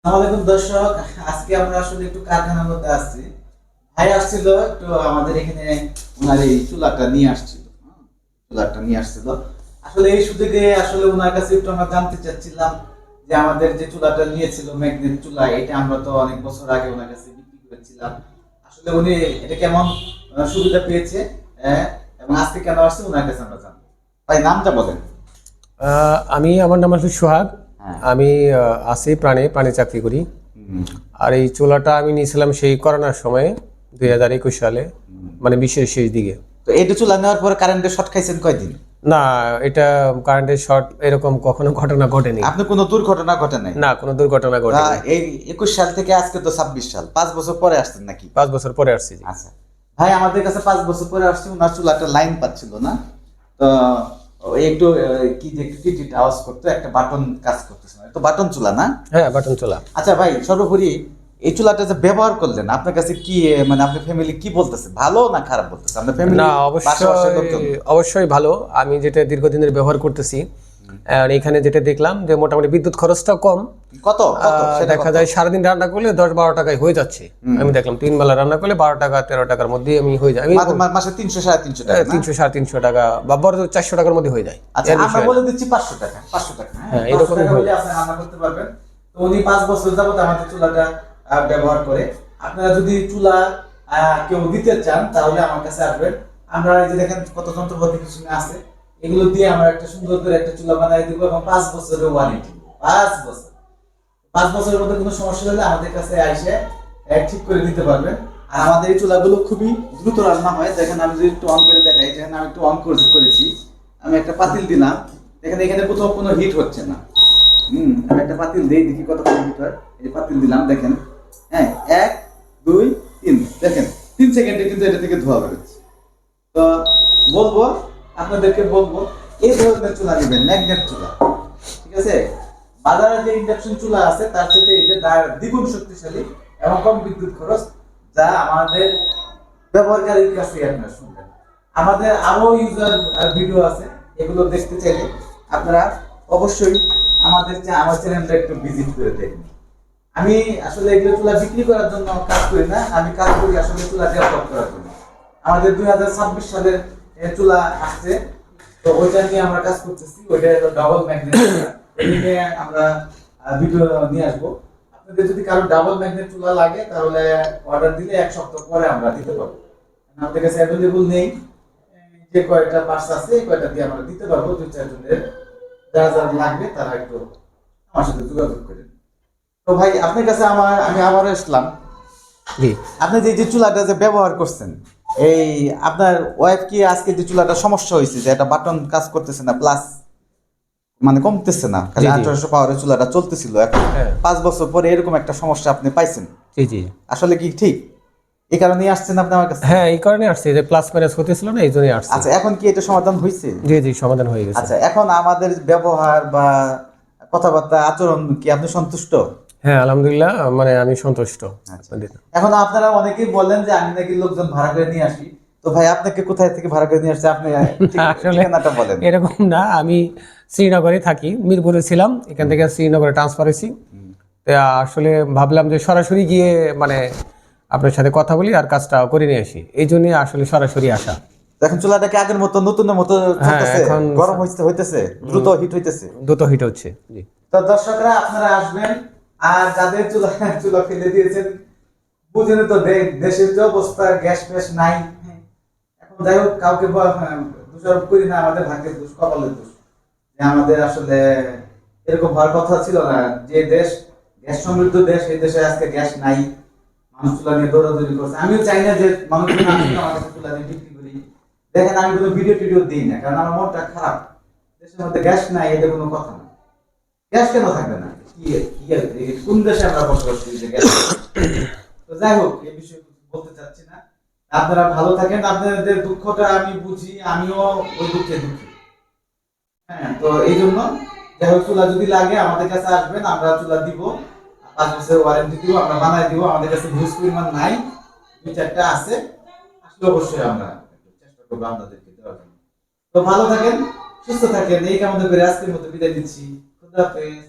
আসসালামু দর্শক, আজকে আমরা আসলে একটু কারখানার মধ্যে আসছি। ভাই আসছিল একটু আমাদের এখানে, ওনার এই চুলাটা নিয়ে আসছিল। চুলাটা নিয়ে আসছিল আসলে এই সুযোগে আসলে ওনার কাছে একটু আমরা জানতে চাচ্ছিলাম যে আমাদের যে চুলাটা নিয়েছিল ম্যাগনেট চুলা, এটা আমরা তো অনেক বছর আগে ওনার কাছে বিক্রি করেছিলাম। আসলে উনি এটা কেমন সুবিধা পেয়েছে, এবং আজকে কেন আসছে ওনার কাছে আমরা জানবো। ভাই নামটা বলেন। আমার নাম হচ্ছে সোহাগ। হ্যাঁ। আমি আছি প্রাণী চাকরি করি। আর এই চুলাটা আমি নিয়েছিলাম সেই করোনার সময়ে 2021 সালে, মানে বিশ্বের শেষ দিকে। তো এটা চুলা নেওয়ার পরে কারেন্টের শর্ট খাইছেন কয়দিন? না, এটা কারেন্টের শর্ট এরকম কখনো ঘটনা ঘটেনি। আপনি কোনো দুর্ঘটনা ঘটে নাই? না, কোনো দুর্ঘটনা ঘটেনি। এই 21 সাল থেকে আজকে তো 26 সাল, 5 বছর পরে আসছেন নাকি? 5 বছর পরে আসছি। আচ্ছা ভাই, আমাদের কাছে 5 বছর পরে আসছে, ওনার চুলাটা লাইন পাচ্ছিল না। তো ওই একটু কি যে একটু টিট আওয়াজ করতো, একটা বাটন কাজ করতেছে না, তো বাটন চুলা না? হ্যাঁ, বাটন চুলা। আচ্ছা ভাই, সর্বোপরি এই চুলাটা যে ব্যবহার করলেন, আপনার কাছে কি মানে আপনার ফ্যামিলি কি বলতেছে, ভালো না খারাপ বলতেছে আপনার ফ্যামিলি? না, অবশ্যই ভালো। আমি যেটা দীর্ঘদিনের ব্যবহার করতেছি, আর এখানে যেটা দেখলাম যে মোটামুটি বিদ্যুৎ খরচটা কম। কত দেখা যায় সারাদিন রান্না করলে 10-12 টাকায় হয়ে যাচ্ছে। আমি দেখলাম 3 বেলা রান্না করলে 12 টাকা 13 টাকার মধ্যে আমি হয়ে যায়। মাসে 300-350 টাকা, 300-350 টাকা বা বড় 400 টাকার মধ্যে হয়ে যায়। আচ্ছা আমরা বলে দিচ্ছি 500 টাকা, 500 টাকা, হ্যাঁ, এরকম হলে আপনি রান্না করতে পারবেন। তো উনি 5 বছর যাবত আমাদের চুলাটা ব্যবহার করে। আপনারা যদি চুলা কেউ দিতে চান তাহলে আমার কাছে আসবেন। আমরা এই যে দেখেন কত যন্ত্রপাতি কিছু আছে, এগুলো দিয়ে আমরা একটা সুন্দর করে একটা চুলা বানিয়ে দিব, এবং 5 বছরের ওয়ারেন্টি। 5 বছরের মধ্যে কোনো সমস্যা হলে আমাদের কাছে এসে ঠিক করে দিতে পারবেন। আর আমাদের এই চুলাগুলো খুবই দ্রুত রান্না হয়। দেখেন আমি যদি একটু অন করে দেখাই, দেখেন আমি একটু অন করেছি, আমি একটা পাতিল দিলাম, দেখেন এখানে কোথাও কোনো হিট হচ্ছে না। আমি একটা পাতিল দিই, দেখি কতক্ষণ হিট হয়। এই পাতিল দিলাম, দেখেন, হ্যাঁ, 1 2 3, দেখেন 3 সেকেন্ডে কিন্তু এটা থেকে ধোঁয়া বেরোচ্ছে। তো বলবো, আপনাদেরকে বলবো এই ধরনের চুলা নেবেন, ম্যাগনেট চুলা, ঠিক আছে? বাজারে যে ইন্ডাকশন চুলা আছে তার সাথে এটা দ্বিগুণ শক্তিশালী এবং কম বিদ্যুৎ খরচ, যা আমাদের ব্যবহারকারীর কাছে আপনারা শুনবেন। আমাদের আরো ইউজার ভিডিও আছে, এগুলো দেখতে চাইলে আপনারা অবশ্যই আমার চ্যানেলটা একটু ভিজিট করে দেখবেন। আমি আসলে এগুলো চুলা বিক্রি করার জন্য কাজ করি না, আমি কাজ করি আসলে চুলা ডেভেলপ করার জন্য। আমাদের 2026 সালের চুলা আসছে, তো ওইটা নিয়ে আমরা কাজ করতেছি। ওইটা ডাবল ম্যাগনেট, এই নিয়ে আমরা ভিডিও নিয়ে আসবো। আপনাদের যদি কারো ডাবল ম্যাগনেট চুলা লাগে তাহলে অর্ডার দিলে 1 সপ্তাহ পরে আমরা দিতে পারবো। আমাদের কাছে অ্যাভেলেবল নেই, যে কয়টা পার্টস আছে এই কয়টা দিয়ে আমরা দিতে পারবো। 2-4 জনের যারা যারা লাগবে তারা একটু আমার সাথে যোগাযোগ করেন। তো ভাই আপনার কাছে আমি আবার আসলাম। জি। আপনি যে চুলাটা যে ব্যবহার করছেন, এই আপনার ওয়াইফ কি আজকে যে চুলাটা সমস্যা হয়েছে যে একটা বাটন কাজ করতেছে না, প্লাস মানে কমতেছে না, খালি 1800 পাওয়ারের চুলাটা চলতেছিল, এখন 5 বছর পরে এরকম একটা সমস্যা আপনি পাইছেন? জি জি। আসলে কি ঠিক এই কারণেই আসছেন আপনি আমার কাছে? হ্যাঁ, এই কারণে আসছে যে প্লাস মাইনাস হতেছিল না, এই জন্যই আসছে। আচ্ছা, এখন কি এটা সমাধান হয়েছে? জি জি, সমাধান হয়ে গেছে। আচ্ছা, এখন আমাদের ব্যবহার বা কথাবার্তা আচরণ কি আপনি সন্তুষ্ট? হ্যাঁ, আলহামদুলিল্লাহ, মানে আমি সন্তুষ্ট। এখন আপনারা অনেকেই বলেন যে আমি নাকি লোকজন ভাড়া করে নিয়ে আসি। তো ভাই আপনাকে কোথায় থেকে ভাড়া করে নিয়ে আসছে আপনি ঠিকানাটা বলেন। এরকম না, আমি শ্রীনগরে থাকি, মিরপুরে ছিলাম, এখান থেকে শ্রীনগরে ট্রান্সফার হয়েছি। আসলে ভাবলাম যে সরাসরি গিয়ে মানে আপনার সাথে কথা বলি আর কাজটা করে নিয়ে আসি, এই জন্যই আসলে সরাসরি আসা। এখন চুলাটা কি আগের মতো নতুনের মতো চলতেছে? এখন গরম হইতেছে, দ্রুত হিট হইতেছে? দ্রুত হিট হচ্ছে। জি। তো দর্শকরা আপনারা আসবেন, আর যাদের চুলা ফেলে দিয়েছেন, বুঝেন তো দেশের যে অবস্থা, গ্যাস ফ্যাস নাই। এখন যাই হোক, কাউকে দোষারোপ করি না, আমাদের ভাগ্যের দোষ, কপালের দোষ, যে আমাদের আসলে এরকম হওয়ার কথা ছিল না। যে দেশ গ্যাস সমৃদ্ধ দেশ, এই দেশে আজকে গ্যাস নাই, মানুষ চুলা নিয়ে দৌড়াদৌড়ি করছে। আমিও চাই না যে মানুষ আমার কাছে চুলা নিয়ে বিক্রি করি। দেখেন আমি কোনো ভিডিও টিডিও দিই না, কারণ আমার মনটা খারাপ। দেশের মধ্যে গ্যাস নাই, এটা কোনো কথা না। গ্যাস কেন থাকবে না? কোন দেশে আমরা বসবাস করি যে গ্যাস? তো যাই হোক, এই বিষয়ে বলতে চাচ্ছি না। আপনারা ভালো থাকেন, আপনাদের দুঃখটা আমি বুঝি, আমিও ওই দুঃখে দুঃখী। হ্যাঁ, তো এই জন্য যাই হোক, চুলা যদি লাগে আমাদের কাছে আসবেন, আমরা চুলা দিব, 5 বছরের ওয়ারেন্টি দিব, আমরা বানাই দিব। আমাদের কাছে হিউজ পরিমাণ নাই, 2-4টা আছে, আসলে অবশ্যই আমরা চেষ্টা করবো আপনাদেরকে দেওয়ার জন্য। তো ভালো থাকেন, সুস্থ থাকেন, এই কামনা করে আজকের মতো বিদায় দিচ্ছি। খুদা হাফেজ।